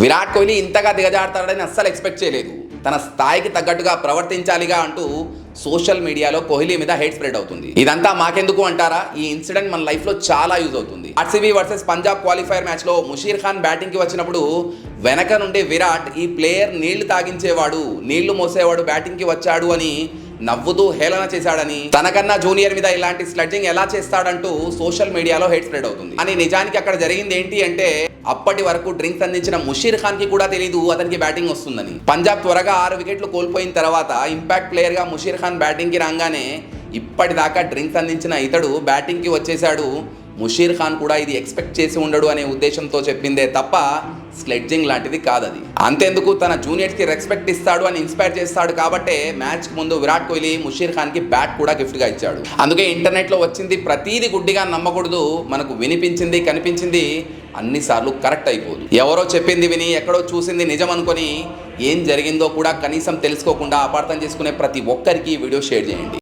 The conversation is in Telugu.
విరాట్ కోహ్లీ ఇంతగా దిగజారుతాడని అస్సలు ఎక్స్పెక్ట్ చేయలేదు. తన స్థాయికి తగ్గట్టుగా ప్రవర్తించాలిగా అంటూ సోషల్ మీడియాలో కోహ్లీ మీద హేట్ స్ప్రెడ్ అవుతుంది. ఇదంతా మాకెందుకు అంటారా? ఈ ఇన్సిడెంట్ మన లైఫ్ లో చాలా యూజ్ అవుతుంది. RCB versus Punjab qualifier match లో ముషీర్ ఖాన్ బ్యాటింగ్ కి వచ్చినప్పుడు వెనక నుండి విరాట్ ఈ ప్లేయర్ నీళ్లు తాగించేవాడు, నీళ్లు మోసేవాడు బ్యాటింగ్ కి వచ్చాడు అని నవ్వుతూ హేళన చేశాడని, తనకన్నా జూనియర్ మీద ఇలాంటి స్లడ్జింగ్ ఎలా చేస్తాడంటూ సోషల్ మీడియాలో హేట్ స్ప్రెడ్ అవుతుంది. అని నిజానికి అక్కడ జరిగింది ఏంటి అంటే, అప్పటి వరకు డ్రింక్స్ అందించిన ముషీర్ ఖాన్ కి కూడా తెలియదు అతనికి బ్యాటింగ్ వస్తుందని. పంజాబ్ త్వరగా 6 వికెట్లు కోల్పోయిన తర్వాత ఇంపాక్ట్ ప్లేయర్ గా ముషీర్ ఖాన్ బ్యాటింగ్ కి రాగానే ఇప్పటిదాకా డ్రింక్స్ అందించిన ఇతడు బ్యాటింగ్ కి వచ్చేశాడు. ముషీర్ ఖాన్ కూడా ఇది ఎక్స్పెక్ట్ చేసి ఉండడు అనే ఉద్దేశంతో చెప్పిందే తప్ప స్లెడ్జింగ్ లాంటిది కాదది. అంతేందుకు తన జూనియర్స్ కి రెస్పెక్ట్ ఇస్తాడు అని ఇన్స్పైర్ చేస్తాడు కాబట్టే మ్యాచ్ ముందు విరాట్ కోహ్లీ ముషీర్ ఖాన్ కి బ్యాట్ కూడా గిఫ్ట్ గా ఇచ్చాడు. అందుకే ఇంటర్నెట్ లో వచ్చింది ప్రతీది గుడ్డిగా నమ్మకూడదు. మనకు వినిపించింది కనిపించింది అన్నిసార్లు కరెక్ట్ అయిపోదు. ఎవరో చెప్పింది విని ఎక్కడో చూసింది నిజం అనుకొని ఏం జరిగిందో కూడా కనీసం తెలుసుకోకుండా అపార్థం చేసుకునే ప్రతి ఒక్కరికి వీడియో షేర్ చేయండి.